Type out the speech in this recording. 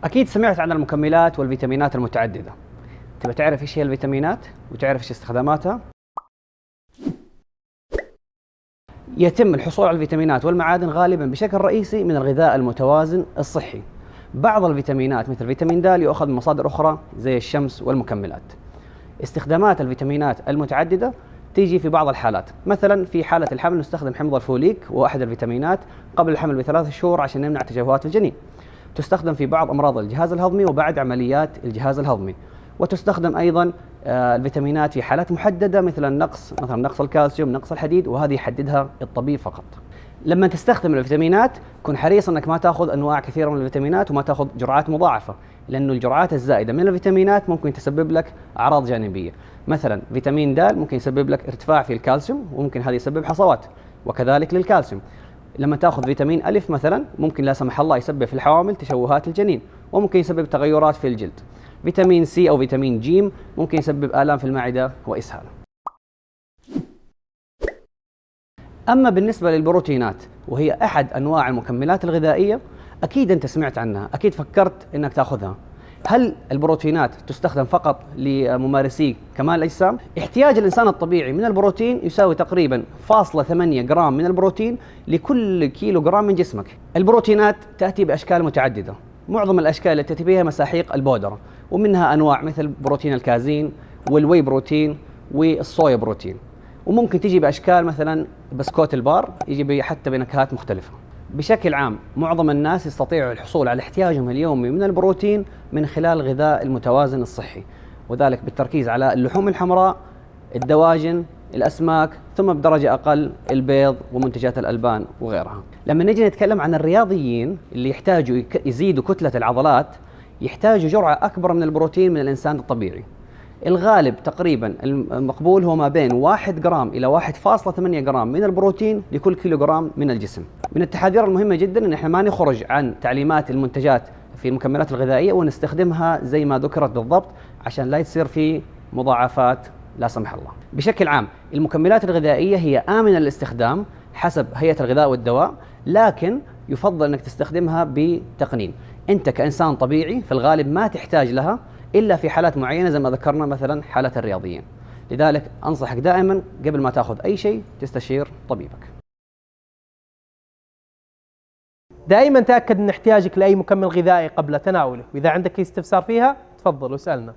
أكيد سمعت عن المكملات والفيتامينات المتعددة. تبى تعرف إيش هي الفيتامينات وتعرف إيش استخداماتها؟ يتم الحصول على الفيتامينات والمعادن غالبا بشكل رئيسي من الغذاء المتوازن الصحي. بعض الفيتامينات مثل فيتامين د يؤخذ من مصادر أخرى زي الشمس والمكملات. استخدامات الفيتامينات المتعددة تيجي في بعض الحالات، مثلا في حالة الحمل نستخدم حمض الفوليك وأحد الفيتامينات قبل الحمل ب3 شهور عشان نمنع تجاوزات الجنين. تستخدم في بعض أمراض الجهاز الهضمي وبعد عمليات الجهاز الهضمي. وتستخدم أيضا الفيتامينات في حالات محددة مثل النقص، مثلا نقص الكالسيوم، نقص الحديد، وهذه يحددها الطبيب فقط. لما تستخدم الفيتامينات كن حريص انك ما تاخذ انواع كثيره من الفيتامينات وما تاخذ جرعات مضاعفه، لانه الجرعات الزائده من الفيتامينات ممكن تسبب لك اعراض جانبيه. مثلا فيتامين د ممكن يسبب لك ارتفاع في الكالسيوم وممكن هذا يسبب حصوات، وكذلك للكالسيوم. لما تاخذ فيتامين الف مثلا ممكن لا سمح الله يسبب في الحوامل تشوهات الجنين، وممكن يسبب تغيرات في الجلد. فيتامين سي او فيتامين جيم ممكن يسبب الام في المعده واسهال. أما بالنسبة للبروتينات وهي أحد أنواع المكملات الغذائية، أكيد أنت سمعت عنها، أكيد فكرت أنك تأخذها. هل البروتينات تستخدم فقط لممارسي كمال الأجسام؟ احتياج الإنسان الطبيعي من البروتين يساوي تقريبا 0.8 جرام من البروتين لكل كيلو جرام من جسمك. البروتينات تأتي بأشكال متعددة، معظم الأشكال التي تأتي بها مساحيق البودرة، ومنها أنواع مثل بروتين الكازين والواي بروتين والصويا بروتين. وممكن تيجي بأشكال مثلا بسكوت البار يجي حتى بنكهات مختلفة. بشكل عام معظم الناس يستطيعوا الحصول على احتياجهم اليومي من البروتين من خلال الغذاء المتوازن الصحي، وذلك بالتركيز على اللحوم الحمراء، الدواجن، الأسماك، ثم بدرجة أقل البيض ومنتجات الألبان وغيرها. لما نجي نتكلم عن الرياضيين اللي يحتاجوا يزيدوا كتلة العضلات، يحتاجوا جرعة أكبر من البروتين من الإنسان الطبيعي. الغالب تقريبا المقبول هو ما بين 1 جرام إلى 1.8 جرام من البروتين لكل كيلو جرام من الجسم. من التحذير المهمة جدا ان احنا ما نخرج عن تعليمات المنتجات في المكملات الغذائية ونستخدمها زي ما ذكرت بالضبط عشان لا يصير في مضاعفات لا سمح الله. بشكل عام المكملات الغذائية هي آمنة للاستخدام حسب هيئة الغذاء والدواء، لكن يفضل انك تستخدمها بتقنين. انت كإنسان طبيعي في الغالب ما تحتاج لها إلا في حالات معينة زي ما ذكرنا مثلا حالة الرياضيين. لذلك أنصحك دائما قبل ما تأخذ أي شيء تستشير طبيبك. دائما تأكد من احتياجك لأي مكمل غذائي قبل تناوله، وإذا عندك أي استفسار فيها تفضل واسألنا.